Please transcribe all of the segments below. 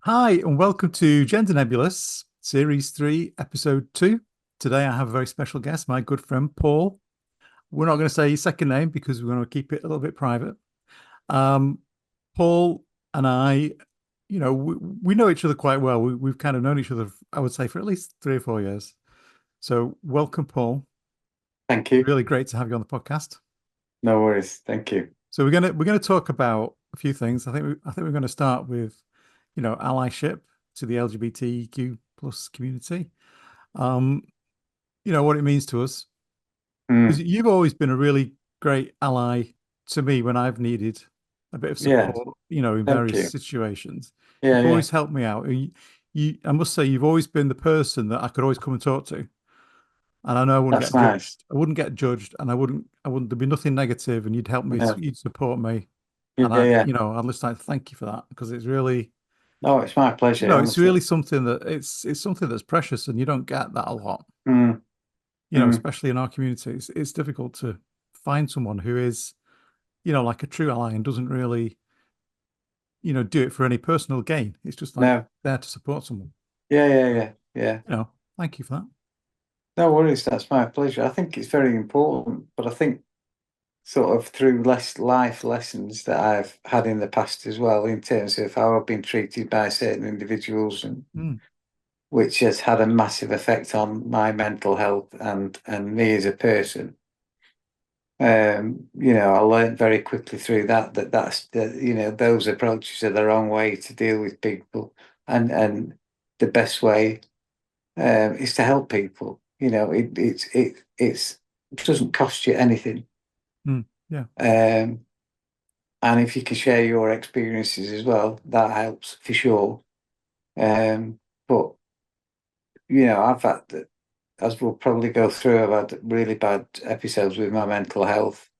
Hi, and welcome to Gender Nebulous, Series 3, Episode 2. Today I have a very special guest, my good friend Paul. We're not going to say his second name because we're going to keep it a little bit private. Paul and I, we know each other quite well. We've kind of known each other, I would say, for at least 3 or 4 years. So welcome, Paul. Thank you. Really great to have you on the podcast. No worries. Thank you. So we're gonna talk about a few things. I think we're going to start with, allyship to the LGBTQ plus community. What it means to us. Because you've always been a really great ally to me when I've needed a bit of support, in various situations. You've always helped me out. I must say, you've always been the person that I could always come and talk to. And I know I wouldn't get judged. I wouldn't get judged, and I wouldn't. There'd be nothing negative, and you'd help me. You'd support me, and I'd just like to thank you for that, because it's really. No, it's my pleasure. It's really something that it's something that's precious, and you don't get that a lot. Especially in our communities, it's difficult to find someone who is, like a true ally and doesn't really, do it for any personal gain. It's just like there to support someone. Yeah. Thank you for that. No worries. That's my pleasure. I think it's very important, but I think sort of through life lessons that I've had in the past as well, in terms of how I've been treated by certain individuals, and which has had a massive effect on my mental health and me as a person. I learned very quickly through that's those approaches are the wrong way to deal with people, and the best way is to help people. It doesn't cost you anything. And if you can share your experiences as well, that helps for sure. But I've had, as we'll probably go through, I've had really bad episodes with my mental health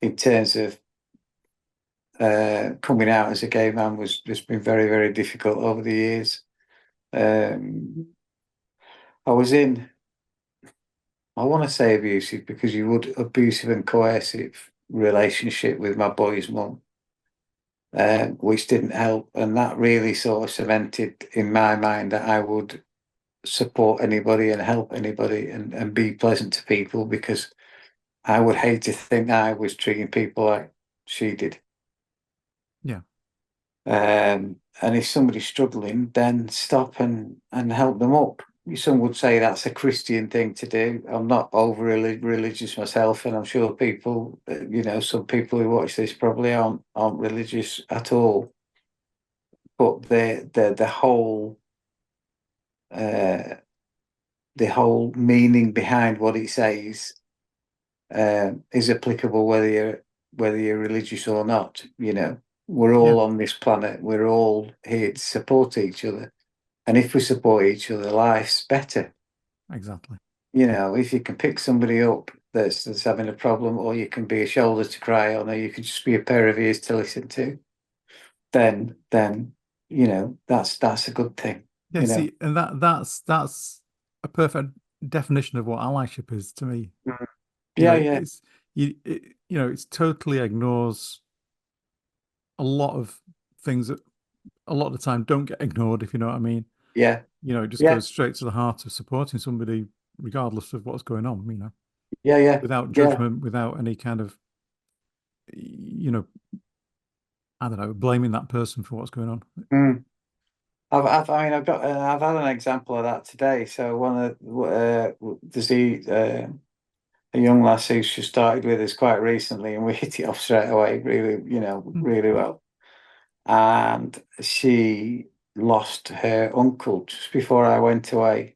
in terms of coming out as a gay man was just been very, very difficult over the years. I was in, I want to say abusive, because abusive and coercive relationship with my boy's mum, which didn't help. And that really sort of cemented in my mind that I would support anybody and help anybody and be pleasant to people, because I would hate to think I was treating people like she did. Yeah. And if somebody's struggling, then stop and help them up. Some would say that's a Christian thing to do. I'm not overly religious myself, and I'm sure people, some people who watch this probably aren't religious at all. But the whole meaning behind what it says is applicable whether you're religious or not. We're all on this planet. We're all here to support each other. And if we support each other, life's better. Exactly. If you can pick somebody up that's having a problem, or you can be a shoulder to cry on, or you can just be a pair of ears to listen to, then that's a good thing. Yeah, see, and that's a perfect definition of what allyship is to me. It's it totally ignores a lot of things that a lot of the time don't get ignored, if you know what I mean. It just goes straight to the heart of supporting somebody regardless of what's going on, without judgment, without any kind of, I don't know, blaming that person for what's going on. I've had an example of that today. So one of there's a young lass who she started with us quite recently, and we hit it off straight away, really, Mm. really well. And she lost her uncle just before I went away.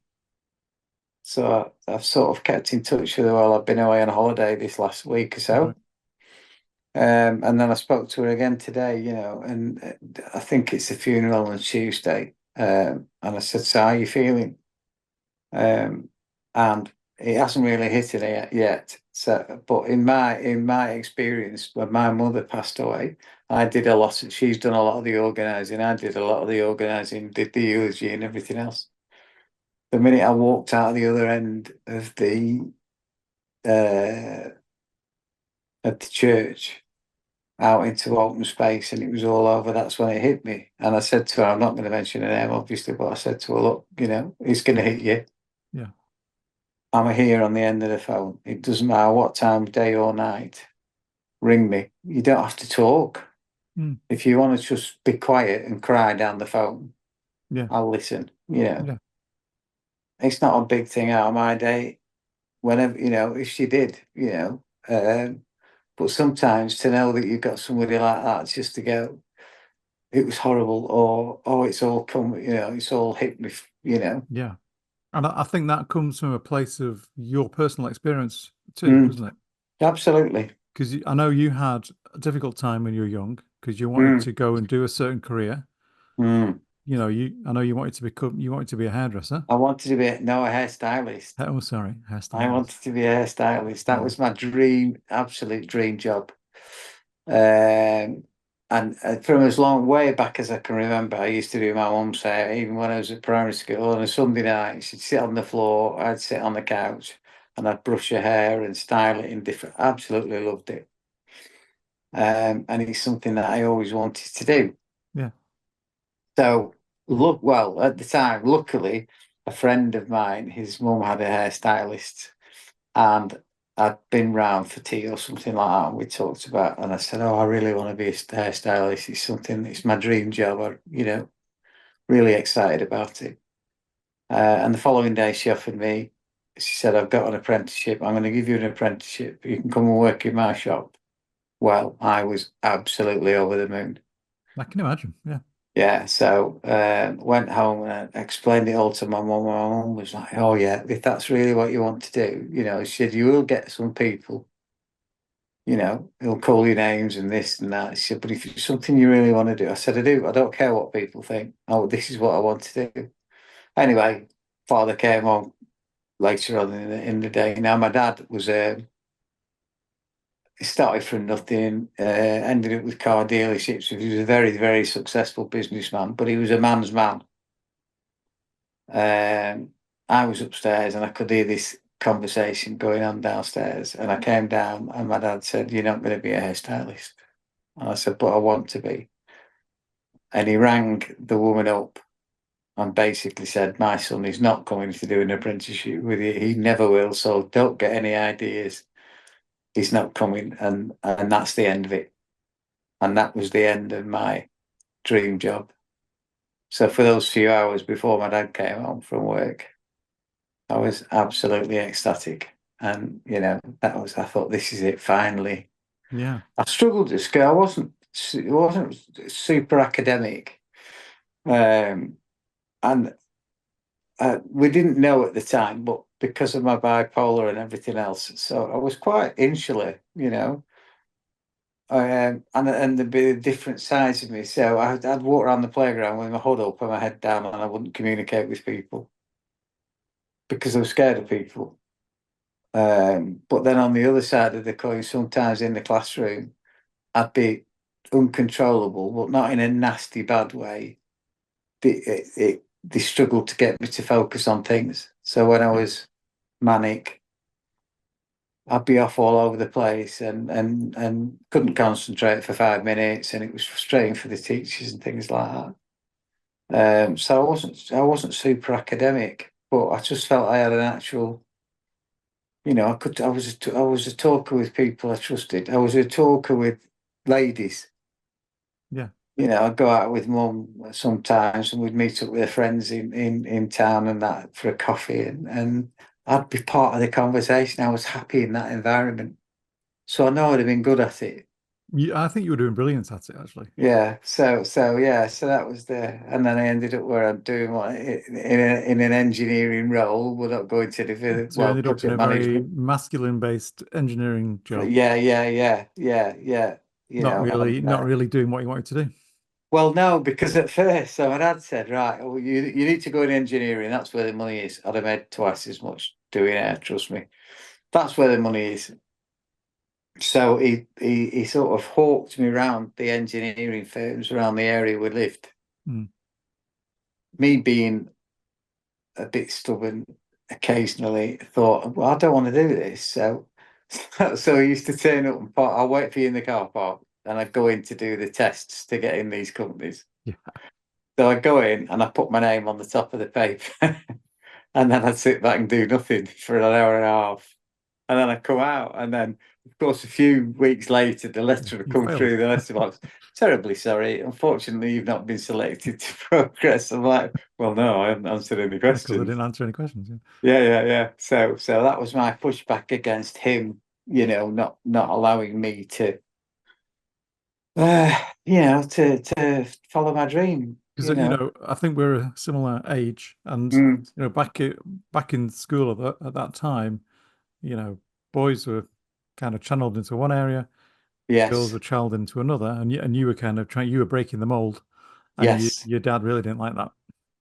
So I've sort of kept in touch with her while I've been away on holiday this last week or so. Right. And then I spoke to her again today, and I think it's the funeral on Tuesday. And I said, "So how are you feeling?" And it hasn't really hit her yet. So, but in my experience, when my mother passed away, I did a lot. She's done a lot of the organising. I did a lot of the organising, did the eulogy and everything else. The minute I walked out the other end uh, of the church, out into open space, and it was all over, that's when it hit me. And I said to her, I'm not going to mention her name, obviously, but I said to her, look, it's going to hit you. Yeah. I'm here on the end of the phone. It doesn't matter what time, day or night. Ring me. You don't have to talk. Mm. If you want to just be quiet and cry down the phone, Yeah. I'll listen. Yeah. It's not a big thing out of my day. Whenever, if she did, but sometimes to know that you've got somebody like that just to go, it was horrible, or oh, it's all come, it's all hit me, Yeah. And I think that comes from a place of your personal experience too, Mm, doesn't it? absolutely. Because I know you had a difficult time when you were young because you wanted Mm, to go and do a certain career. mm. I know you wanted to be a hairdresser. I wanted to be a hairstylist. Oh, sorry, I hairstylist. wanted to be a hairstylist. That Yeah. was my dream, absolute dream job. Um, and from as long way back as I can remember, I used to do my mum's hair, even when I was at primary school. On a Sunday night, she'd sit on the floor, I'd sit on the couch, and I'd brush her hair and style it in different. Absolutely loved it. And it's something that I always wanted to do. Yeah. So, well, at the time, luckily, a friend of mine, his mum had a hairstylist, and I'd been round for tea or something like that, and we talked about, and I said, "Oh, I really want to be a hairstylist. It's my dream job. Really excited about it." And the following day, she offered me, she said, "I've got an apprenticeship. I'm going to give you an apprenticeship. You can come and work in my shop." Well, I was absolutely over the moon. I can imagine. Yeah. Yeah, so went home and I explained it all to my mum. My mum was like, "Oh yeah, if that's really what you want to do, she said you will get some people, who'll call you names and this and that." She said, "But if it's something you really want to do," I said, "I do. I don't care what people think. Oh, this is what I want to do." Anyway, father came home later on in the day. Now my dad was he started from nothing, ended up with car dealerships. He was a very, very successful businessman, but he was a man's man. I was upstairs and I could hear this conversation going on downstairs. And I came down and my dad said, "You're not going to be a hairstylist." And I said, "But I want to be." And he rang the woman up and basically said, "My son is not coming to do an apprenticeship with you. He never will. So don't get any ideas. He's not coming." And that's the end of it. And that was the end of my dream job. So for those few hours before my dad came home from work, I was absolutely ecstatic. And, I thought, this is it, finally. Yeah. I struggled at school. It wasn't super academic. Um, and we didn't know at the time, but because of my bipolar and everything else, so I was quite insular. And there'd be different sides of me. So I'd walk around the playground with my hood up and my head down, and I wouldn't communicate with people because I was scared of people. But then on the other side of the coin, sometimes in the classroom, I'd be uncontrollable, but not in a nasty, bad way. They struggled to get me to focus on things. So when I Yeah. was manic, I'd be off all over the place and couldn't concentrate for 5 minutes, and it was frustrating for the teachers and things like that. So I wasn't super academic, but I just felt I had an actual. I was a talker with people I trusted. I was a talker with ladies. Yeah. I'd go out with mum sometimes and we'd meet up with her friends in town and that for a coffee. And I'd be part of the conversation. I was happy in that environment. So I know I'd have been good at it. I think you were doing brilliant at it, actually. Yeah. So that was and then I ended up where I'm doing what in an engineering role. We're not going to the So you well ended up in project a very management. masculine-based engineering job, Yeah. You not know, really, not really doing what you wanted to do. well, no, because at first, so my dad said, right, well, you need to go in engineering. That's where the money is. I'd have made twice as much doing it, trust me. That's where the money is. So he sort of hawked me around the engineering firms around the area we lived. Mm. Me being a bit stubborn occasionally thought, well, I don't want to do this. So so he used to turn up and park, I'll wait for you in the car park and I'd go in to do the tests to get in these companies. Yeah, So I'd go in and I put my name on the top of the paper and then I'd sit back and do nothing for an hour and a half. And then I'd come out and then of course a few weeks later the letter would you come failed through the letterbox. Terribly sorry. Unfortunately, you've not been selected to progress. I'm like, well, no, I haven't answered any because I questions. didn't answer any questions. Yeah. Yeah. So that was my pushback against him, not allowing me to to follow my dream, Because I think we're a similar age, and Mm, back in school at that time, you know, boys were kind of channeled into one area, girls yes, were channeled into another, and you were kind of trying, you were breaking the mold, and yes. your dad really didn't like that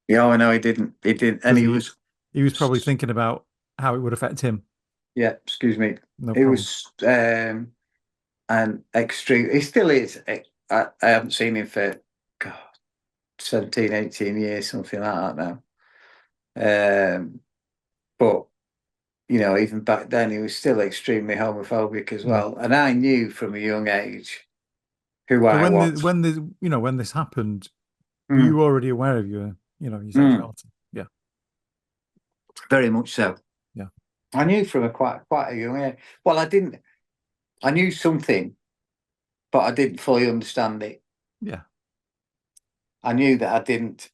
Yeah, I know he didn't, and because he was probably thinking about how it would affect him. yeah, excuse me. No He problem. was an extreme. He still is. I haven't seen him for God, 17, 18 years, something like that now. But even back then, he was still extremely homophobic as Mm. well. And I knew from a young age who So I was. when this happened, were Mm, you already aware of your mm, sexuality? Yeah, very much so. yeah, I knew from a quite a young age. Well, I didn't. I knew something, but I didn't fully understand it. yeah. I knew that I didn't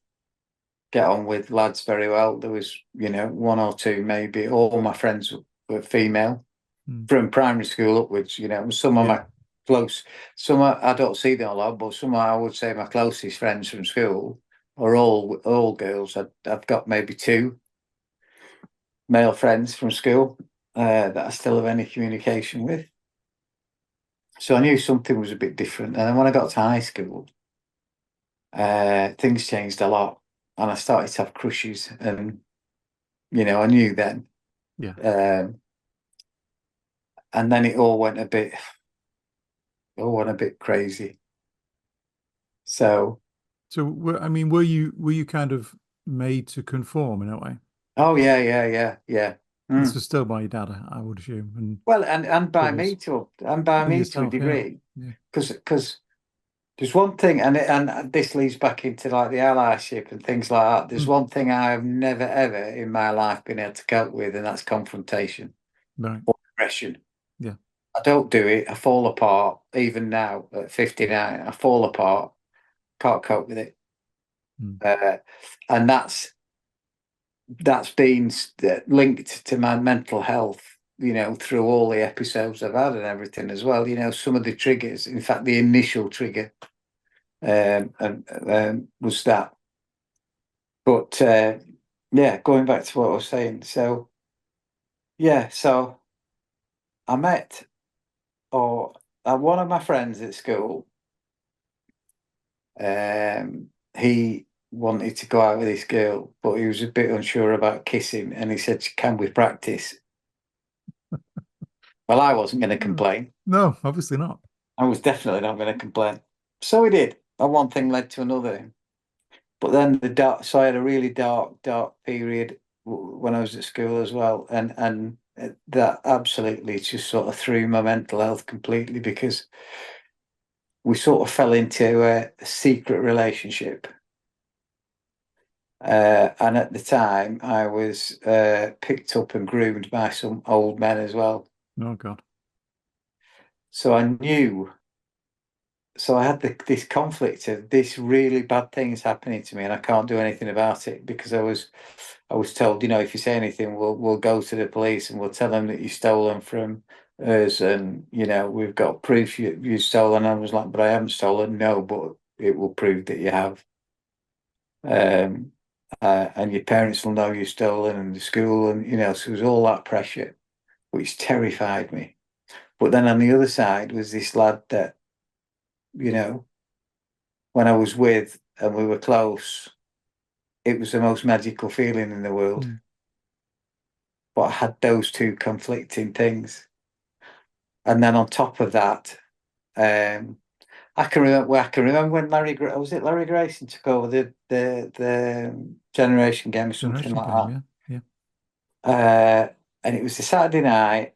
get on with lads very well. There was, one or two maybe. All my friends were female Mm. from primary school upwards. Some of Yeah. my close, I don't see them a lot, but some I would say my closest friends from school are all girls. I've got maybe two male friends from school that I still have any communication with. So I knew something was a bit different. And then when I got to high school, things changed a lot, and I started to have crushes, and I knew then. Yeah. Um, and then it all went a bit crazy. So, So, were you kind of made to conform in a way? oh yeah. This Mm. was still by your dad, I would assume, and Well, and by me brothers to and by and me to a yourself. Yeah. degree, Yeah. because there's one thing, and this leads back into like the allyship and things like that. There's Mm. one thing I have never ever in my life been able to cope with, and that's confrontation Right. or aggression. Yeah. I don't do it. I fall apart. Even now at 59, I fall apart. Can't cope with it. Mm. Uh, and that's been linked to my mental health, through all the episodes I've had and everything as well. Some of the triggers, in fact, the initial trigger was that. But yeah, going back to what I was saying. So, yeah, so I met, or one of my friends at school, he wanted to go out with this girl, but he was a bit unsure about kissing, and he said, "Can we practice?" Well, I wasn't going to Mm. complain. No, obviously not. I was definitely not going to complain. So we did. And one thing led to another. But then so I had a really dark period when I was at school as well. And that absolutely just sort of threw my mental health completely, because we sort of fell into a secret relationship. And at the time, I was picked up and groomed by some old men as well. Oh God. So I knew so I had this conflict of this really bad thing is happening to me, and I can't do anything about it because I was told, if you say anything, we'll go to the police and we'll tell them that you've stolen from us, and we've got proof you've stolen. I was like, but I haven't stolen. No, but it will prove that you have. And your parents will know you've stolen, and the school, and so it was all that pressure, which terrified me. But then on the other side was this lad that, when I was with and we were close, it was the most magical feeling in the world. But I had those two conflicting things. And then on top of that, I can remember when Larry Grayson took over the Generation Game or something like that. And it was a Saturday night,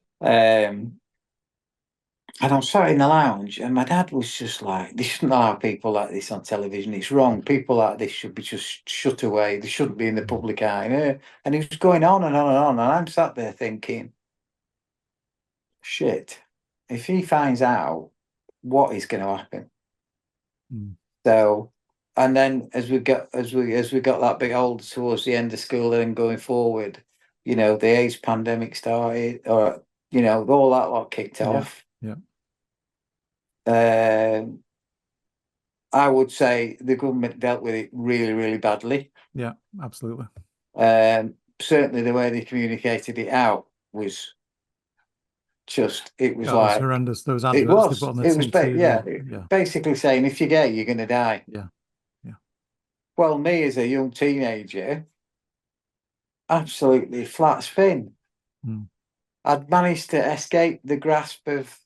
and I'm sat in the lounge, and my dad was just like, "They shouldn't allow people like this on television. It's wrong. People like this should be just shut away. They shouldn't be in the public eye." And he was going on and on and on, and I'm sat there thinking, "Shit! If he finds out, what is going to happen?" So, and then as we got that bit older towards the end of school and going forward, the AIDS pandemic started, or all that lot kicked off. I would say the government dealt with it really, really badly. Yeah, absolutely. Certainly the way they communicated it out was just, it was was horrendous. Those adverts they put on the TV. Basically saying if you're gay, you're going to die. Yeah. Well, me as a young teenager, absolutely flat spin. I'd managed to escape the grasp of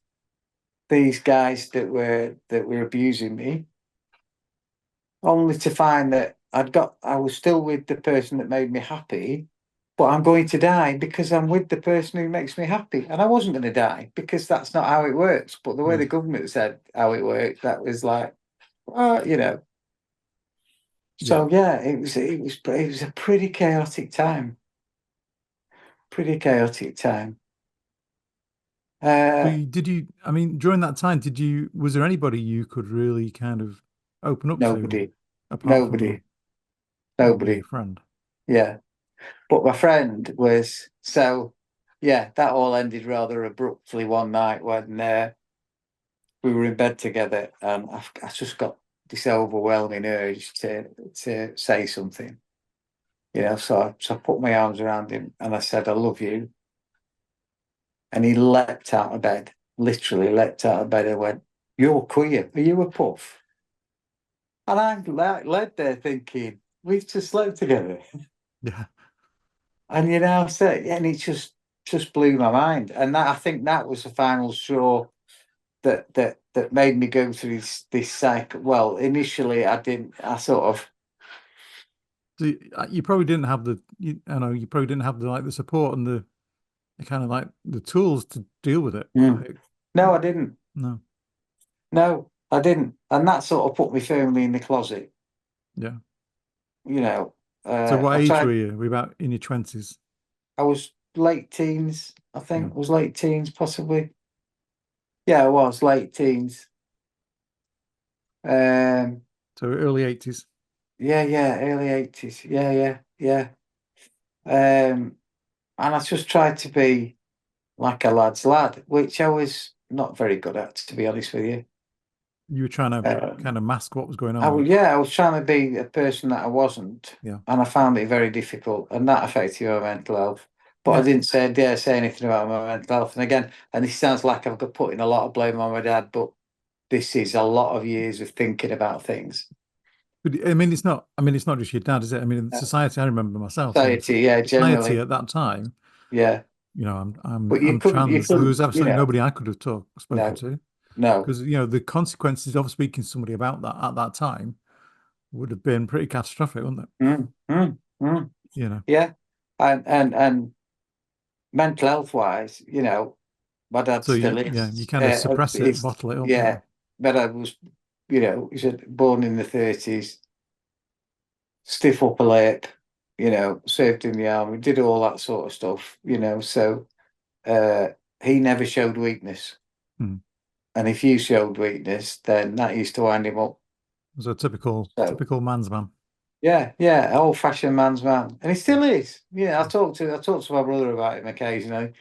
these guys that were abusing me, only to find that I was still with the person that made me happy, but I'm going to die because I'm with the person who makes me happy. And I wasn't going to die because that's not how it works. But the way the government said how it worked, that was like, So it was a pretty chaotic time. During that time, was there anybody you could really kind of open up to? Nobody. Your friend. Yeah. But my friend was, that all ended rather abruptly one night when we were in bed together, and I just got this overwhelming urge to say something. So I put my arms around him and I said, "I love you." And he leapt out of bed, literally leapt out of bed and went, "You're queer. Are you a puff?" And I'm led there thinking, we've just slept together. Yeah. And and it just blew my mind. And I think that was the final straw that made me go through this cycle. Well, initially I sort of. You probably didn't have you probably didn't have the support and the kind of like the tools to deal with it. No, I didn't. No, I didn't. And that sort of put me firmly in the closet. Yeah. So what age were you? Were you about in your 20s? I was late teens, I think. Yeah. I was late teens, possibly. Yeah, I was late teens. So early 80s. Yeah, early 80s. Yeah. And I just tried to be like a lad's lad, which I was not very good at, to be honest with you. You were trying to kind of mask what was going on. I was trying to be a person that I wasn't. Yeah. And I found it very difficult, and that affected my mental health. But I didn't dare say anything about my mental health. And again, and this sounds like I've got putting a lot of blame on my dad, but this is a lot of years of thinking about things. But it's not just your dad, is it? Society, I remember myself. Society, generally. At that time. Yeah. I'm trans. There was absolutely nobody I could have spoken to. No. Because, the consequences of speaking to somebody about that at that time would have been pretty catastrophic, wouldn't it? Yeah. And mental health wise, my dad still is. Yeah, you kind of suppress it, bottle it up. Yeah. My dad was, he said born in the 30s, stiff upper lip, served in the army, did all that sort of stuff, so he never showed weakness. And if you showed weakness, then that used to wind him up. It was a typical So typical man's man. yeah, old-fashioned man's man, and he still is. Yeah, I talk to my brother about him occasionally,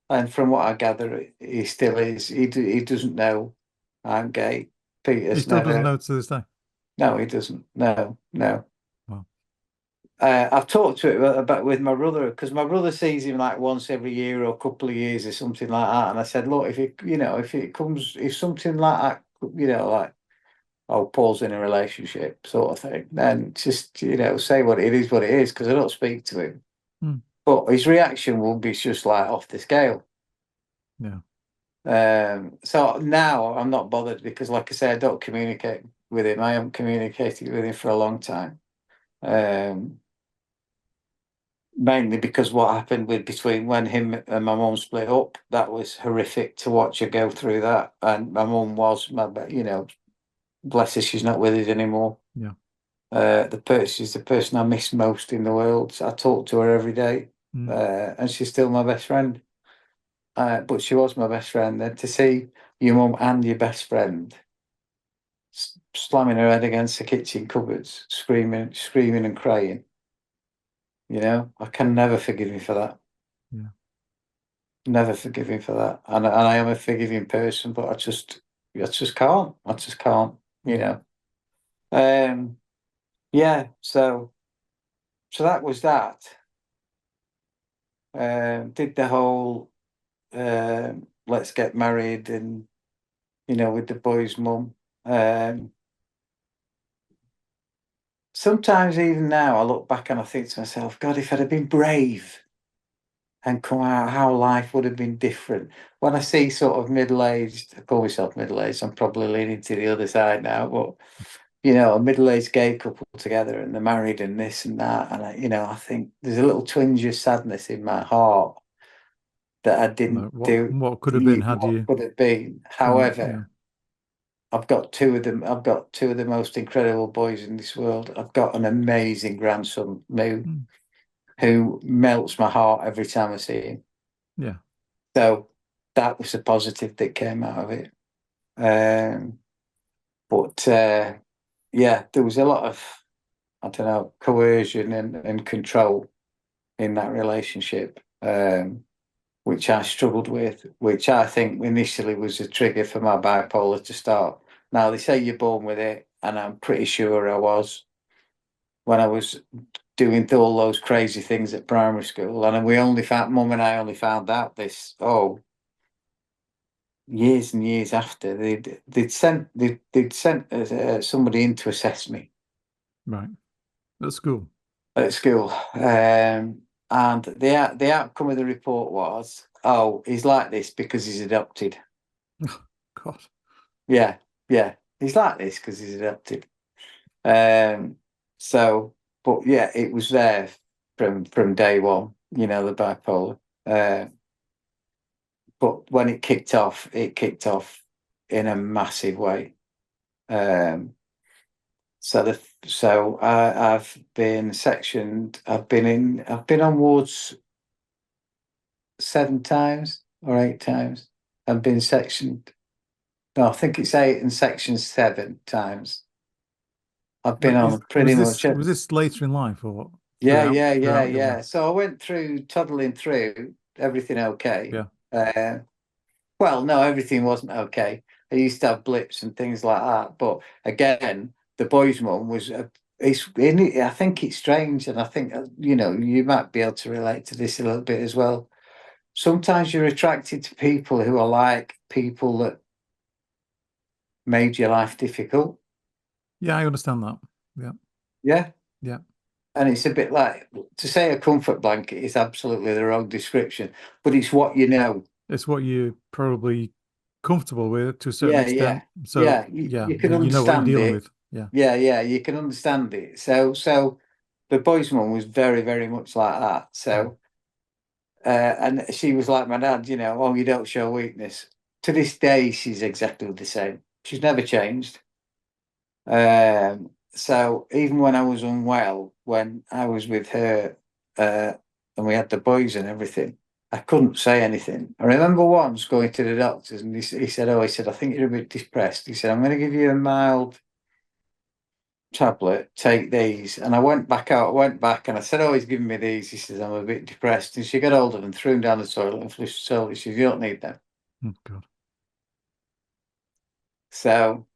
and from what I gather, he still is. He doesn't know I'm gay. He Peter's still doesn't never. know to this day. No, he doesn't. No, no. Wow. I've talked to it about with my brother because my brother sees him like once every year or a couple of years or something like that. And I said, look, if something like that, like, oh, Paul's in a relationship sort of thing, then just, say what it is, because I don't speak to him. Hmm. But his reaction will be just like off the scale. Yeah. So now I'm not bothered because, like I say, I don't communicate with him. I haven't communicated with him for a long time. Mainly because what happened between when him and my mum split up, that was horrific to watch her go through that. And my mum was, bless her, she's not with us anymore. Yeah. She's the person I miss most in the world. So I talk to her every day, and she's still my best friend. But she was my best friend. And to see your mum and your best friend slamming her head against the kitchen cupboards, screaming and crying, I can never forgive him for that. Yeah. Never forgive him for that. And I am a forgiving person, but I just can't. I just can't, you know. Yeah, so that was that. Did the whole let's get married and with the boy's mum. Sometimes even now I look back and I think to myself, God, if I'd have been brave and come out, how life would have been different. When I see sort of middle-aged, I call myself middle-aged, I'm probably leaning to the other side now, but a middle-aged gay couple together and they're married and this and that, and I think there's a little twinge of sadness in my heart that I didn't do. What could have been had What you could have been? gone? However, Yeah. I've got two of them. I've got two of the most incredible boys in this world. I've got an amazing grandson, who melts my heart every time I see him. Yeah. So that was a positive that came out of it. But yeah, there was a lot of, I don't know, coercion and control in that relationship, which I struggled with, which I think initially was a trigger for my bipolar to start. Now, they say you're born with it, and I'm pretty sure I was when I was doing all those crazy things at primary school. And Mum and I only found out this, years and years after. They'd sent somebody in to assess me. Right. At school. At school. And the outcome of the report was, he's like this because he's adopted. Oh, God. Yeah, yeah. He's like this because he's adopted. So, but yeah, it was there from day one, the bipolar. But when it kicked off in a massive way. I've been sectioned. I've been on wards 7 times or 8 times. I've been sectioned. No, I think it's 8 and sectioned 7 times. I've been on pretty much. Was this later in life or Yeah, throughout your life? So I went through toddling through everything okay. Yeah. Well, no, everything wasn't okay. I used to have blips and things like that. But again, the boy's mum was. I think it's strange, and I think you might be able to relate to this a little bit as well. Sometimes you're attracted to people who are like people that made your life difficult. Yeah, I understand that. Yeah. Yeah. Yeah. And it's a bit like, to say a comfort blanket is absolutely the wrong description, but it's what you know. It's what you're probably comfortable with to a certain Yeah, extent. yeah, So yeah. You, yeah, you can you know what you're understand dealing it. with. Yeah. Yeah, you can understand it. So the boy's mum was very, very much like that. So, and she was like my dad, oh, you don't show weakness. To this day, she's exactly the same. She's never changed. So even when I was unwell, when I was with her, and we had the boys and everything, I couldn't say anything. I remember once going to the doctors and he said, I think you're a bit depressed. He said, I'm going to give you a mild tablet, take these. And I went back and I said, he's giving me these. He says, I'm a bit depressed. And she got hold of them, threw them down the toilet and flushed the toilet. She says, you don't need them. Oh, God. So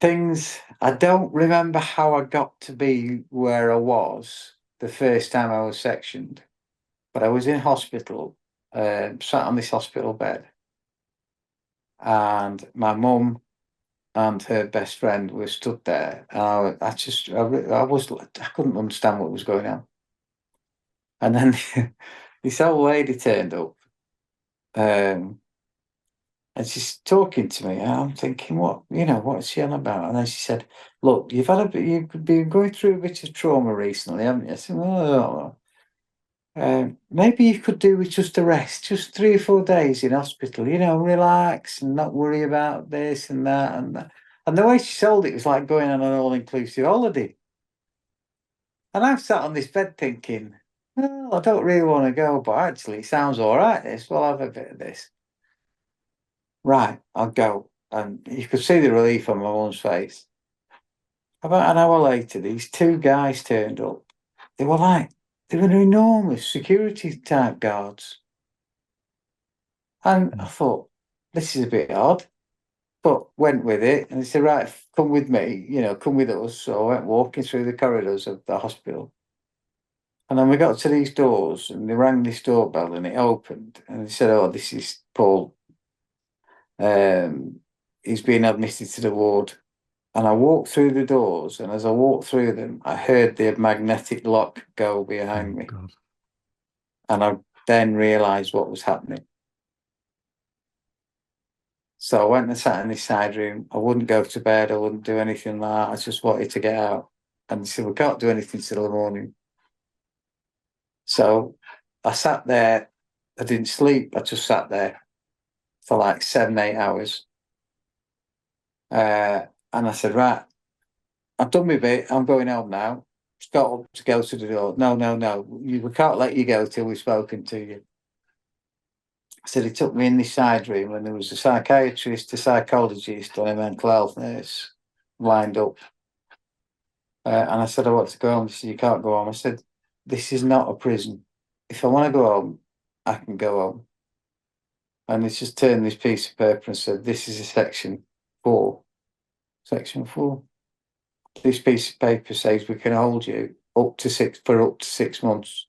I don't remember how I got to be where I was the first time I was sectioned, but I was in hospital, sat on this hospital bed, and my mum and her best friend were stood there. And I couldn't understand what was going on. And then this old lady turned up, and she's talking to me, and I'm thinking, what's she on about? And then she said, look, you've been going through a bit of trauma recently, haven't you? I said, well, maybe you could do with just a rest, just 3 or 4 days in hospital, relax and not worry about this and that and that. And the way she sold it was like going on an all-inclusive holiday. And I've sat on this bed thinking, well, I don't really want to go, but actually it sounds all right, this. We'll have a bit of this. Right, I'll go. And you could see the relief on my mum's face. About an hour later, these 2 guys turned up. They were enormous security type guards. And I thought, this is a bit odd, but went with it. And they said, right, come with me, come with us. So I went walking through the corridors of the hospital. And then we got to these doors and they rang this doorbell and it opened. And they said, this is Paul. He's been admitted to the ward. And I walked through the doors. And as I walked through them, I heard the magnetic lock go behind me. God. And I then realised what was happening. So I went and sat in this side room. I wouldn't go to bed. I wouldn't do anything like that. I just wanted to get out. And they said, we can't do anything till the morning. So I sat there. I didn't sleep. I just sat there for like 7, 8 hours. And I said, right, I've done my bit. I'm going home now. Just got up to go to the door. No. We can't let you go till we've spoken to you. I said, he took me in this side room and there was a psychiatrist, a psychologist, and a mental health nurse lined up. And I said, I want to go home. He said, you can't go home. I said, this is not a prison. If I want to go home, I can go home. And they just turned this piece of paper and said, this is a section 4. Section 4. This piece of paper says we can hold you up to 6 months.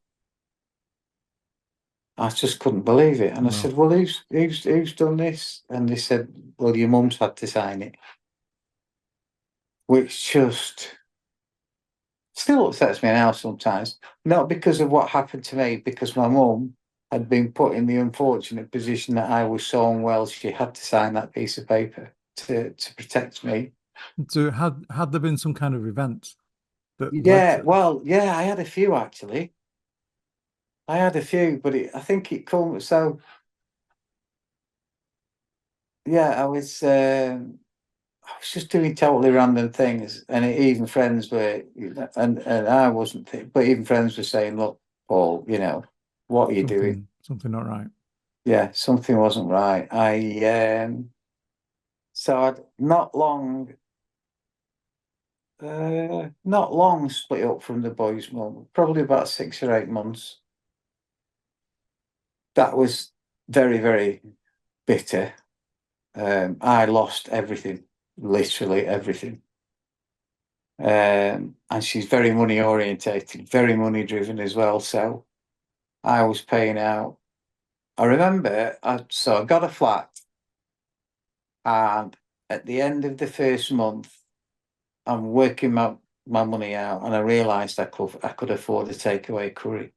I just couldn't believe it. And I said, well, who's done this? And they said, well, your mum's had to sign it. Which just still upsets me now sometimes. Not because of what happened to me, because my mum had been put in the unfortunate position that I was so unwell, she had to sign that piece of paper to protect me. So had there been some kind of event that I had a few actually. I had a few, but I think it comes so. Yeah, I was just doing totally random things, and even friends were, and I wasn't, but even friends were saying, "Look, Paul, what are you doing? Something not right." Yeah, something wasn't right. So I'd not long split up from the boys' mum. Probably about 6 or 8 months. That was very, very bitter. I lost everything, literally everything. And she's very money orientated, very money driven as well. So I was paying out. I remember, I got a flat, and at the end of the first month, I'm working my money out, and I realised I could afford a takeaway curry.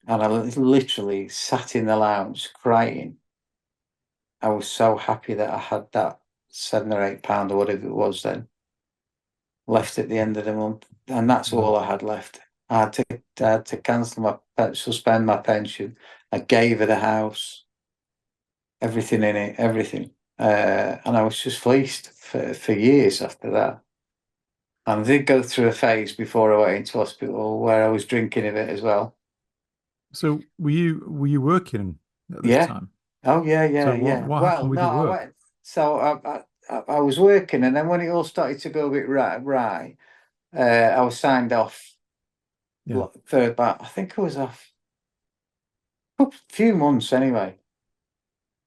And I literally sat in the lounge crying. I was so happy that I had that £7 or £8 or whatever it was then left at the end of the month, and that's all I had left. I had to cancel suspend my pension. I gave her the house, everything in it, everything, and I was just fleeced for years after that. And I did go through a phase before I went into hospital where I was drinking a bit as well. So were you working at this Yeah. time? Oh yeah, yeah, So what yeah. what Well, happened with no, your I work? went. So I was working, and then when it all started to go a bit right, I was signed off Yeah, for about, I think I was off a few months anyway.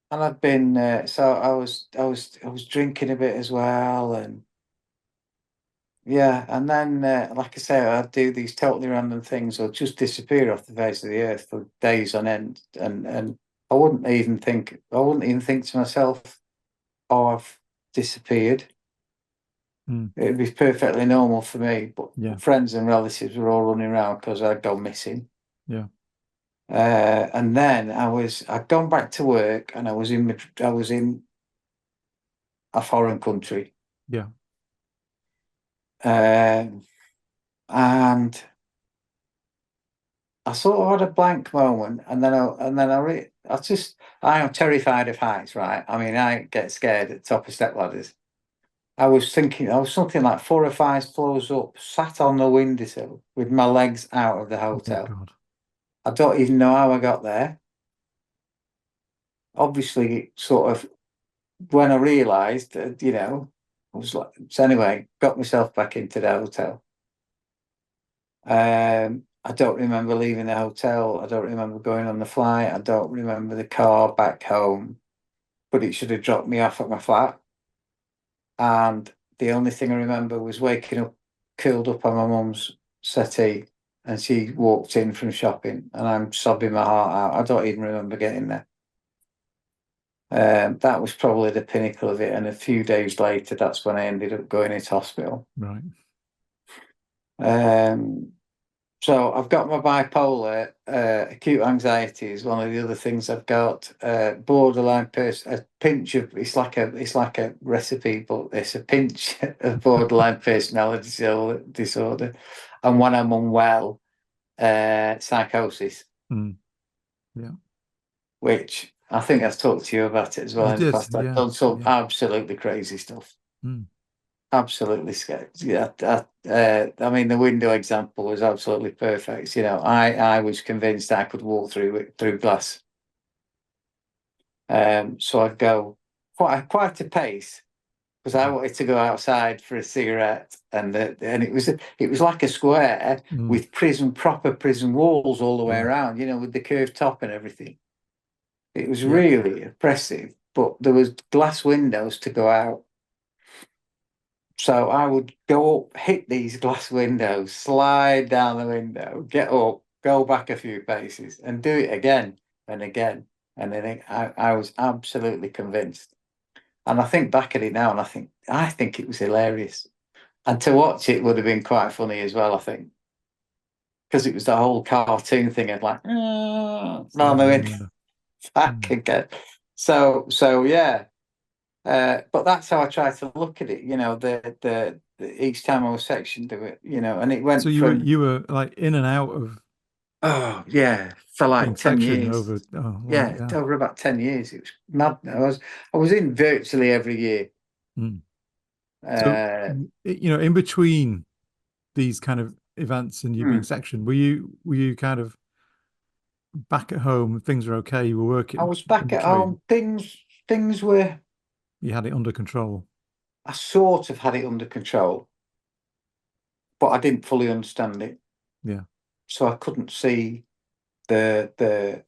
And I've been so I was drinking a bit as well, and yeah, and then like I say, I'd do these totally random things or just disappear off the face of the earth for days on end, and I wouldn't even think to myself, "Oh, I've disappeared." mm, It'd be perfectly normal for me, but yeah, friends and relatives were all running around because I'd gone missing. yeah, And then I'd gone back to work, and I was in a foreign country. yeah. Um, and I sort of had a blank moment, and I am terrified of heights, right? I mean, I get scared at the top of step ladders. I was thinking, I was something like 4 or 5 floors up, sat on the windowsill with my legs out of the Oh my hotel. God. I don't even know how I got there. Obviously, sort of when I realised that, I was like, so anyway, got myself back into the hotel. I don't remember leaving the hotel. I don't remember going on the flight. I don't remember the car back home, but it should have dropped me off at my flat. And the only thing I remember was waking up, curled up on my mum's settee, and she walked in from shopping, and I'm sobbing my heart out. I don't even remember getting there. That was probably the pinnacle of it. And a few days later, that's when I ended up going into hospital. Right. Um, So I've got my bipolar, acute anxiety is one of the other things I've got. Borderline a pinch of it's like a recipe, but it's a pinch of borderline personality disorder, and when I'm unwell, psychosis, Mm, yeah. which I think I've talked to you about it as well You in the did. past. I've Yeah. done some Yeah. absolutely crazy stuff. Mm, Absolutely scared. Yeah, I mean, the window example was absolutely perfect. I was convinced I could walk through glass. So I'd go quite a pace because I yeah. wanted to go outside for a cigarette, and it was like a square Mm, with proper prison walls all the way yeah. around. With the curved top and everything. It was Yeah. really oppressive, but there was glass windows to go out. So I would go up, hit these glass windows, slide down the window, get up, go back a few paces, and do it again and again. And then I was absolutely convinced. And I think back at it now, and I think it was hilarious. And to watch it would have been quite funny as well, I think, because it was the whole cartoon thing of like, down the Sliding down the window, window. back Mm. again. So yeah. But that's how I try to look at it. Each time I was sectioned to it, and it So went you were from, you were like in and out of oh yeah, for being like 10 sectioned years. over long, Yeah, yeah. over about 10 years. It was mad. I was in virtually every year. Mm. So Uh, in between these kind of events and you being hmm. sectioned, were you kind of back at home, things were okay, you were I working was in back at between, home. Things were. you had it under control. I sort of had it under control, but I didn't fully understand it, Yeah. so I couldn't see the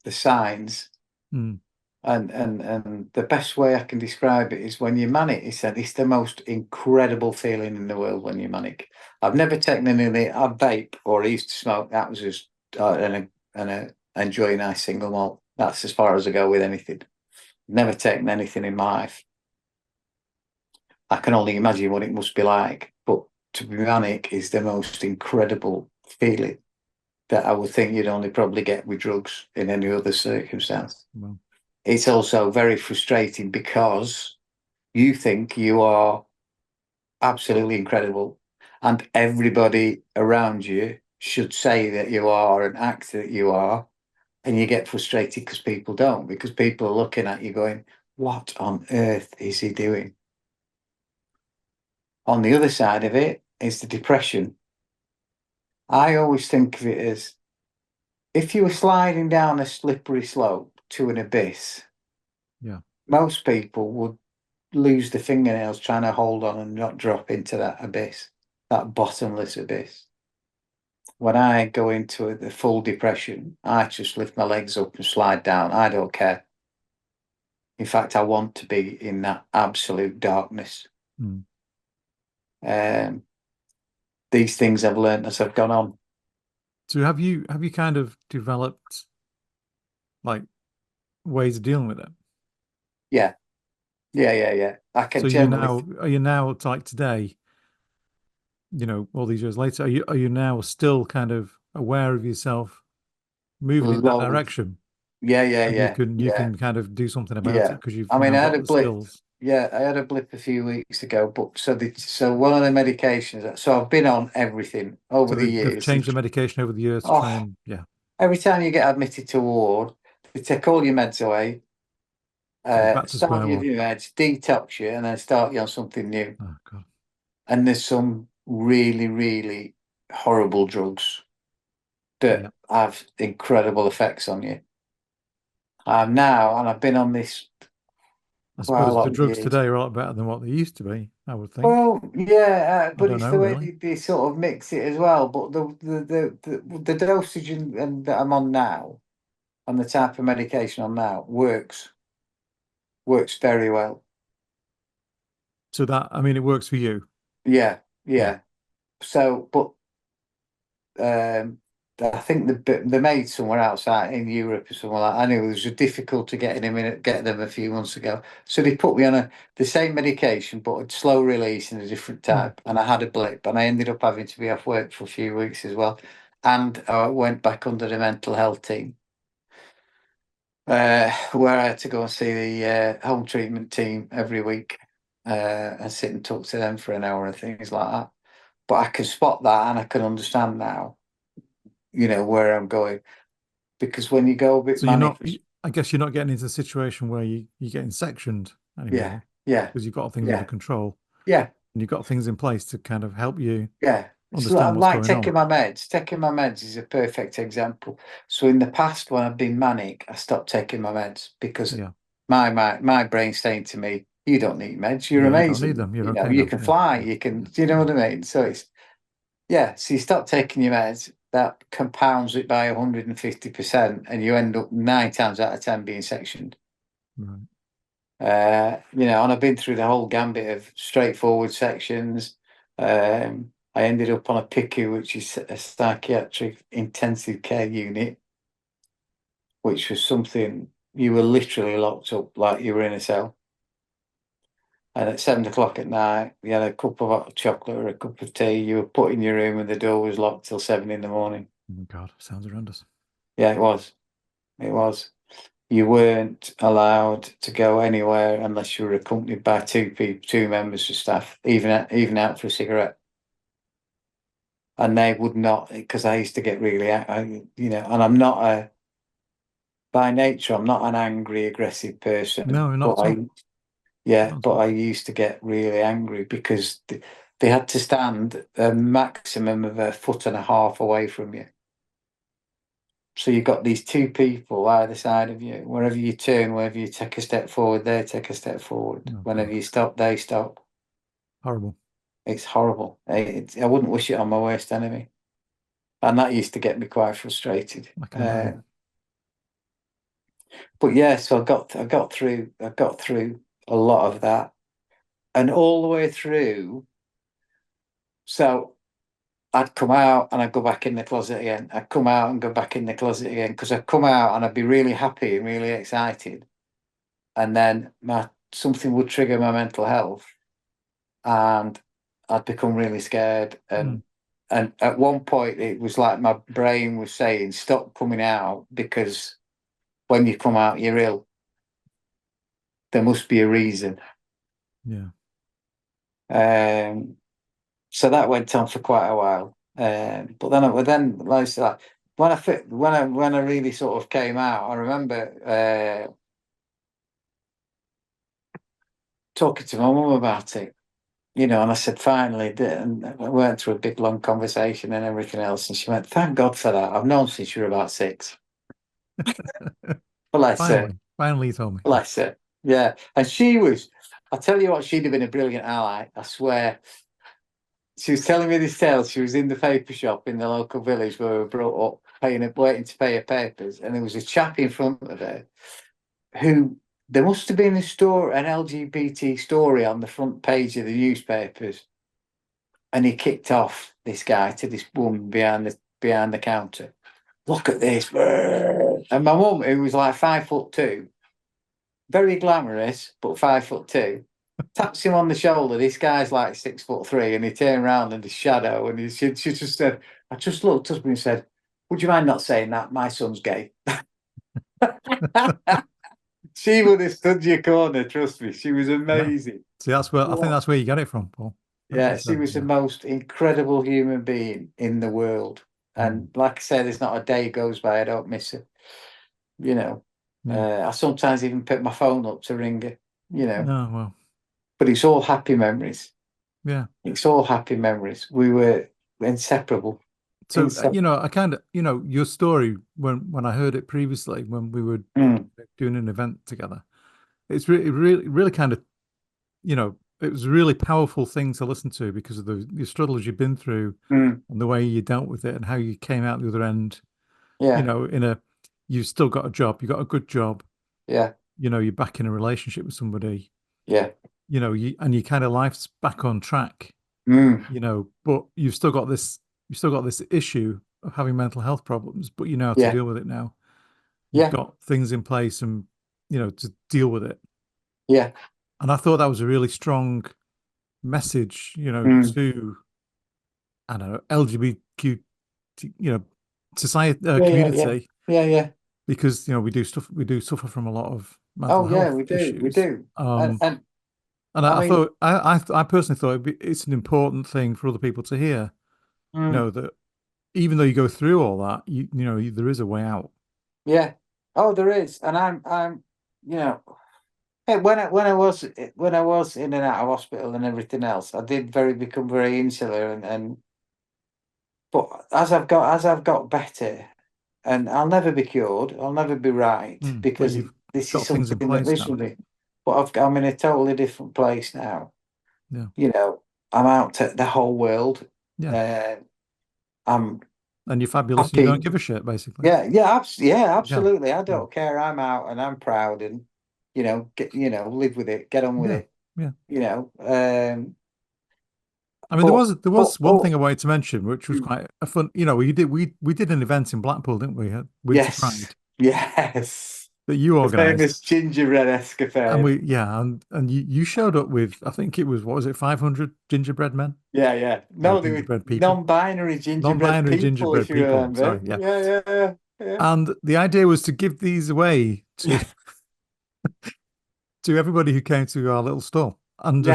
signs. Mm. And the best way I can describe it is when you're manic. He said it's the most incredible feeling in the world when you're manic. I've never taken any. I vape or I used to smoke. That was just and enjoy a nice single malt. That's as far as I go with anything. Never taken anything in my life. I can only imagine what it must be like. But to be manic is the most incredible feeling that I would think you'd only probably get with drugs in any other circumstance. Well, It's also very frustrating because you think you are absolutely incredible, and everybody around you should say that you are and act that you are, and you get frustrated because people are looking at you going, "What on earth is he doing?" On the other side of it, is the depression. I always think of it as if you were sliding down a slippery slope to an abyss. Yeah. Most people would lose their fingernails trying to hold on and not drop into that abyss, that bottomless abyss. When I go into the full depression, I just lift my legs up and slide down. I don't care. In fact, I want to be in that absolute darkness. These things I've learned as I've gone on. So have you kind of developed like ways of dealing with it? Yeah. I can So generally. are you now like today, all these years later, are you now still kind of aware of yourself moving in that Loads. direction? Yeah, And you can kind of do something about it yeah. because you've I mean, now I had got a the blip. skills. Yeah, I had a blip a few weeks ago, but so one of the medications. So I've been on everything over So the they've years. changed the medication over the years to try Oh, and yeah. every time you get admitted to a ward, they take all your meds away, So you're back to start square you with one. your meds, detox you, and then start you on something new. Oh God. And there's some really, really horrible drugs that Yeah. have incredible effects on you. Now, and I've been on this I quite a suppose the lot of drugs years. today are a lot better than what they used to be, I would think. Well, yeah, I but don't it's know the way really. they sort of mix it as well. But the dosage and that I'm on now, and the type of medication I'm now works very well. So that I mean it works for you. Yeah, Yeah. yeah. So, but um, I think they made somewhere outside in Europe or somewhere like. I knew it was difficult to get them a few months ago. So they put me on the same medication, but a slow release and a different Mm. type. And I had a blip, and I ended up having to be off work for a few weeks as well. And I went back under the mental health team, where I had to go and see the home treatment team every week, and sit and talk to them for an hour and things like that. But I can spot that, and I can understand now, where I'm going. Because when you go a bit So you're manic, not I guess you're not getting into a situation where you're getting sectioned yeah, anymore yeah, because you've got things under yeah, control yeah, and you've got things in place to kind of help you yeah. It's understand what's like going on. taking my meds. Taking my meds is a perfect example. So in the past, when I've been manic, I stopped taking my meds because Yeah. my brain's saying to me, "You don't need meds. You're Yeah, you don't need amazing. them. You're You know, okay you now. can Yeah. fly. Yeah. You can. Yeah. Do you know Yeah. what I mean?" So it's yeah. So you stop taking your meds. That compounds it by 150%, and you end up 9 times out of 10 being sectioned. Right. And I've been through the whole gambit of straightforward sections. I ended up on a PICU, which is a psychiatric intensive care unit, which was something you were literally locked up like you were in a cell. And at 7 o'clock at night, you had a cup of hot chocolate or a cup of tea. You were put in your room and the door was locked till 7 in the morning. Oh, God, sounds horrendous. Yeah, it was. It was. You weren't allowed to go anywhere unless you were accompanied by two members of staff, even out for a cigarette. And they would not, because I used to get really, and I'm not by nature, I'm not an angry, aggressive person, No, but not at all. Not at I all. used to get really angry because they had to stand a maximum of 1.5 feet away from you. So you've got these two people either side of you. Wherever you turn, wherever you take a step forward, they take a step forward. Oh, Whenever God. you stop, they stop. Horrible. It's horrible. I wouldn't wish it on my worst enemy. And that used to get me quite frustrated. I can imagine. But yeah, so I got through a lot of that. And all the way through, so I'd come out and I'd go back in the closet again. I'd come out and go back in the closet again because I'd come out and I'd be really happy and really excited. And then something would trigger my mental health and I'd become really scared. Mm. And at one point it was like my brain was saying, stop coming out because when you come out, you're ill. There must be a reason. Yeah. So that went on for quite a while. But then like I said, when I really sort of came out, I remember talking to my mum about it, and I said, finally, and I went through a big long conversation and everything else. And she went, thank God for that. I've known since you were about 6. Bless her. Finally, you told me. Bless her. Yeah. And I tell you what, she'd have been a brilliant ally. I swear. She was telling me this tale. She was in the paper shop in the local village where we were brought up, waiting to pay her papers. And there was a chap in front of her who, there must have been an LGBT story on the front page of the newspapers. And he kicked off this guy to this woman behind the counter. Look at this. And my mum, who was like 5'2", very glamorous, but 5'2", taps him on the shoulder. This guy's like 6'3", and he turned around in the shadow, and she just said, I just looked up and said, would you mind not saying that? My son's gay. She would have stood your corner, trust me. She was amazing. Yeah. See, I think that's where you get it from, Paul. Yeah, she was the most incredible human being in the world. And like I said, there's not a day goes by I don't miss her. I sometimes even pick my phone up to ring her, Oh, well. But it's all happy memories. Yeah. It's all happy memories. We were inseparable. So, I kind of, your story, when I heard it previously, when we were doing an event together, it's really kind of, it was a really powerful thing to listen to because of the struggles you've been through and the way you dealt with it and how you came out the other end. Yeah. You've still got a job, you got a good job. Yeah. You're back in a relationship with somebody. Yeah. And your kind of life's back on track. But you've still got this issue of having mental health problems, but you know how to deal with it now. You've got things in place and to deal with it. Yeah. And I thought that was a really strong message, to, I don't know, LGBTQ, society, community. Yeah. Because we do suffer from a lot of mental health issues. We do. And I personally thought it's an important thing for other people to hear. That even though you go through all that, there is a way out. Yeah. Oh, there is. And I'm when I was in and out of hospital and everything else, I did become very insular but as I've got better, and I'll never be cured, I'll never be right because this is something that lives with me. But I'm in a totally different place now. Yeah. I'm out to the whole world. Yeah. And you're fabulous. You don't give a shit, basically. Yeah, absolutely. Yeah. I don't care. I'm out and I'm proud, and live with it, get on with it. Yeah. I mean, there was one thing I wanted to mention, which was quite a fun. We did an event in Blackpool, didn't we? Winter Pride. Yes. That you organised. The famous gingerbread escapade. And you showed up with, I think it was, what was it, 500 gingerbread men? Yeah. No, they were non-binary gingerbread people. Sorry, yeah. And the idea was to give these away to to everybody who came to our little store. And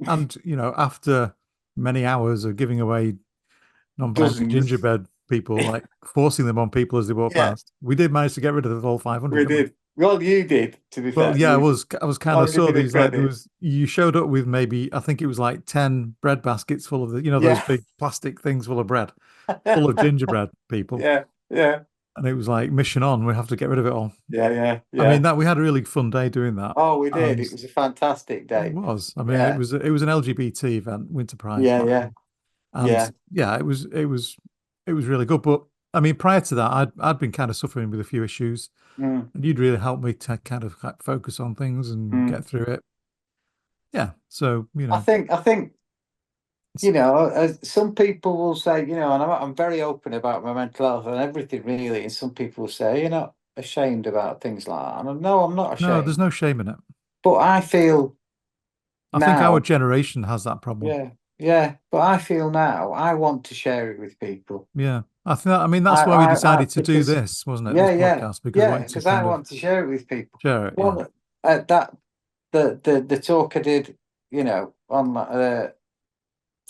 and after many hours of giving away non-binary gingerbread people, like forcing them on people as they walked past, we did manage to get rid of the whole 500. We did. Well, you did, to be fair. Well, yeah, I was kind of saw these like you showed up with maybe, I think it was like 10 bread baskets full of those big plastic things full of bread, full of gingerbread people. Yeah. And it was like mission on. We have to get rid of it all. Yeah. I mean, we had a really fun day doing that. Oh, we did. It was a fantastic day. It was. I mean, it was an LGBT event, Winter Pride. Yeah. And it was really good. But I mean, prior to that, I'd been kind of suffering with a few issues, and you'd really helped me to kind of focus on things and get through it. Yeah. So I think some people will say, and I'm very open about my mental health and everything, really. And some people will say, you're not ashamed about things like that. And no, I'm not ashamed. No, there's no shame in it. But I feel I think our generation has that problem. Yeah. But I feel now I want to share it with people. Yeah. That's why we decided to do this, wasn't it? This podcast, because I want to share it with people. Share it. The talk I did, on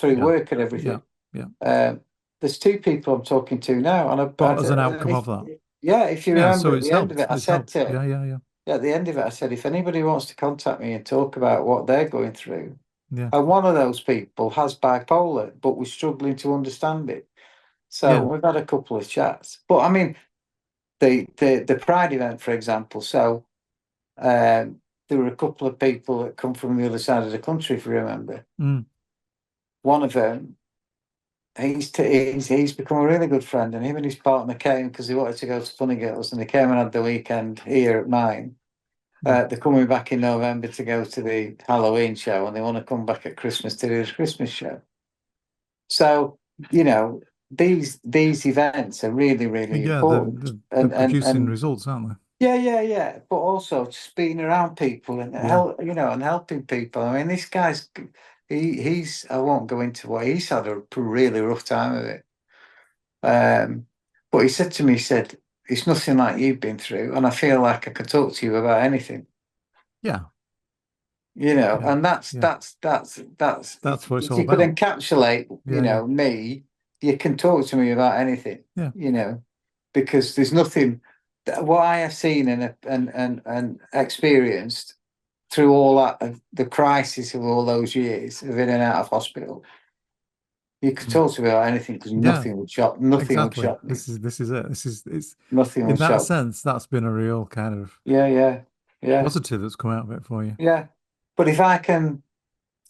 through work and everything. Yeah. There's 2 people I'm talking to now, and as an outcome of that. Yeah, if you remember, so at the end of it, I said yeah. At the end of it, I said, if anybody wants to contact me and talk about what they're going through, Yeah. And one of those people has bipolar, but we're struggling to understand it. So Yeah. we've had a couple of chats. But I mean, the Pride event, for example. So there were a couple of people that come from the other side of the country, if you remember. Mm. One of them, he's become a really good friend, and him and his partner came because they wanted to go to Funny Girls, and they came and had the weekend here at mine. Yeah. They're coming back in November to go to the Halloween show, and they want to come back at Christmas to do the Christmas show. So, you know, these events are really, really Yeah, important. they're And producing results, aren't they? yeah, yeah, yeah. But also just being around people and Yeah. and helping people. I mean, this guy's he's I won't go into what he's had a really rough time of it. But he said to me, he said, it's nothing like you've been through, and I feel like I can talk to you about anything. Yeah. Yeah. And Yeah. that's That's what it's if all you could about. encapsulate, Yeah. Yeah. me, you can talk to me about anything, Yeah. because there's nothing what I have seen and experienced through all that the crisis of all those years of in and out of hospital. You could Mm. talk to me about anything because Yeah. nothing would Exactly. shock me. This is it. This is it's Nothing in would that shock me. sense, that's been a real kind of Yeah, yeah, yeah, positive that's come out of it for you. yeah. But if I can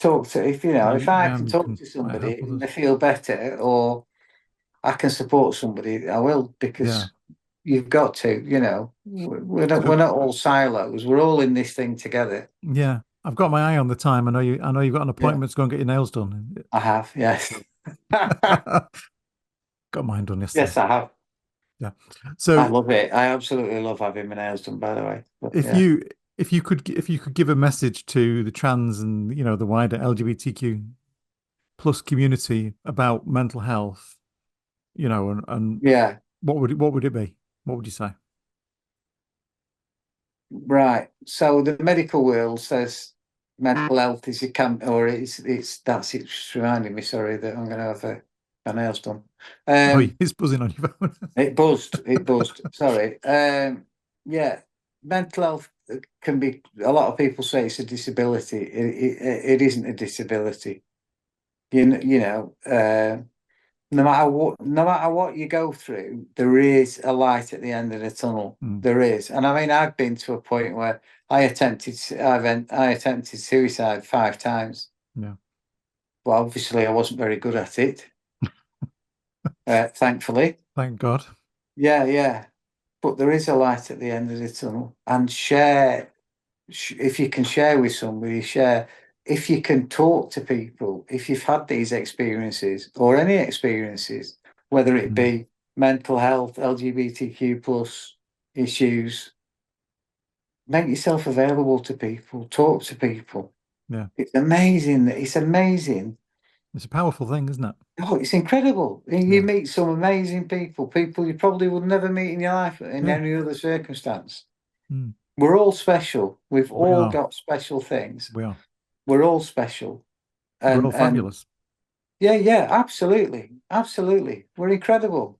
talk to if I can You talk can to might help somebody and others. they feel better, or I can support somebody, I will, Yeah. because you've got to, we're So not all silos. We're all in this thing together. yeah, I've got my eye on the time. I know you've got an Yeah, appointment to go and get your nails done. I have. Yes. Got mine done yesterday. Yes, I have. Yeah. I So love it. I absolutely love having my nails done, by the way. But if yeah. you if you could give a message to the trans and the wider LGBTQ plus community about mental health, and Yeah. what would it be? What would you say? Right. So the medical world says mental health is a camp, or it's just reminding me, sorry, that I'm going to have my nails done. Oh, Um, it's buzzing on your phone. it buzzed. It buzzed. Sorry. Yeah. Mental health can be. A lot of people say it's a disability. It isn't a disability. You know. No matter what you go through, there is a light at the end of the tunnel. Mm, There is, and I mean, I've been to a point where I attempted suicide 5 times. yeah. Well, obviously, I wasn't very good at it. Thankfully, Thank God. yeah, yeah. But there is a light at the end of the tunnel, and if you can share with somebody, share. If you can talk to people, if you've had these experiences or any experiences, whether it Mm, be mental health, LGBTQ plus issues, make yourself available to people, talk to people. yeah. It's amazing. It's amazing. It's a powerful thing, isn't it? Oh, it's incredible. You Yeah. meet some amazing people you probably would never meet in your life in Yeah. any other circumstance. Mm, We're all special. We've we all are. got special things. We are. We're all special. We're all And fabulous. yeah, yeah, absolutely. Absolutely. We're incredible.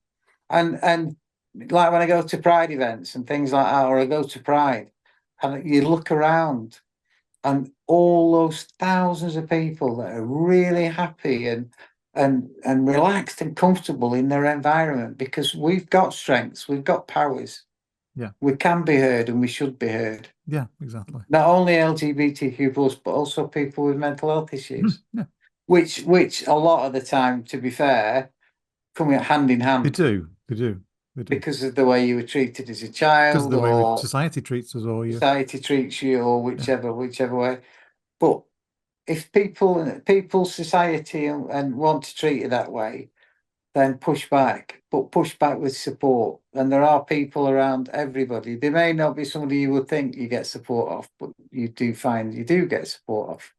And like when I go to Pride events and things like that, or I go to Pride and you look around and all those thousands of people that are really happy and relaxed and comfortable in their environment, because we've got strengths, we've got powers. Yeah. We can be heard and we should be heard. Yeah, exactly. Not only LGBTQ plus, but also people with mental health issues, Yeah. which a lot of the time, to be fair, come hand in They hand do. They do. They do. because of the way you were treated as a Because of child, the way or society treats us, or you. society treats you, or Yeah. whichever way. But if society and want to treat it that way, then push back, but push back with support. And there are people around everybody. There may not be somebody you would think you get support off, but you do find you do get support off.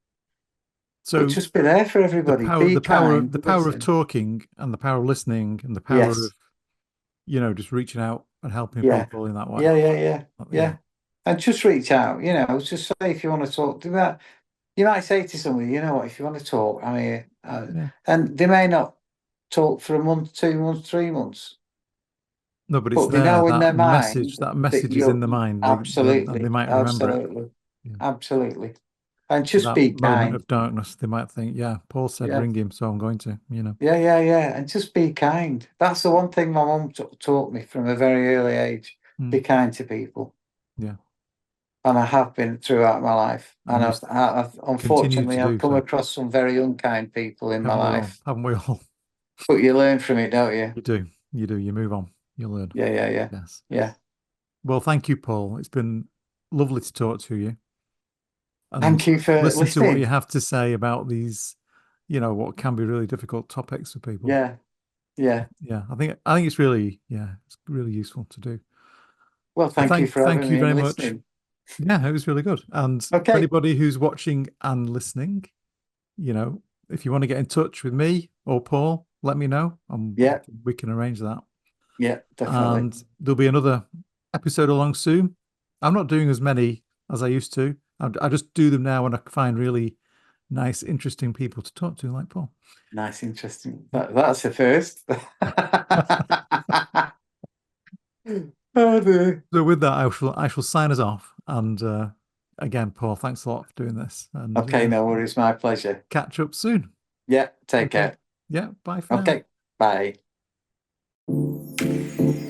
But So just be there for everybody. Be kind, the power of listen. talking and the power of listening and the power of, Yes. just reaching out and helping Yeah. people in that way. Yeah, yeah, yeah, Yeah. yeah. And just reach out, just say if you want to talk to that. You might say to somebody, you know what, if you want to talk, I'm here. Yeah. And they may not talk for a month, 2 months, 3 months, No, but it's but they there. know in their mind That that message is in you're the mind. And they absolutely, might remember it. absolutely, Yeah. absolutely. And just that be moment kind. of darkness, they might think, yeah, Paul said Yeah. ring him, so I'm going to, Yeah. And just be kind. That's the one thing my mum taught me from a very early age. Be kind to people. Yeah. And I have been throughout my life. And And you I've continue unfortunately to I've do come so. across some very unkind people in my Haven't we all? life. Haven't we all? But you learn from it, don't you? You do. You do. You move on. You learn. Yeah. Yes. Yeah. Well, thank you, Paul. It's been lovely to talk to you and Thank you for listen to what you listening. have to say about these, what can be really difficult topics for people. Yeah. Yeah. Yeah, I think it's really, it's really useful to do. Well, So thank you for thank having you me and very much. listening. Yeah, it was really good. And for Okay. anybody who's watching and listening, you know, if you want to get in touch with me or Paul, let me know and Yeah. we can arrange that. Yeah, definitely. And there'll be another episode along soon. I'm not doing as many as I used to. I just do them now when I find really nice, interesting people to talk to, like Paul. Nice, interesting. That's the first. Oh, dear. So with that, I shall sign us off. And again, Paul, thanks a lot for doing this. And Okay, no worries. My pleasure. catch up soon. Yeah, take Okay. care. Yeah. Bye for now. Okay, bye.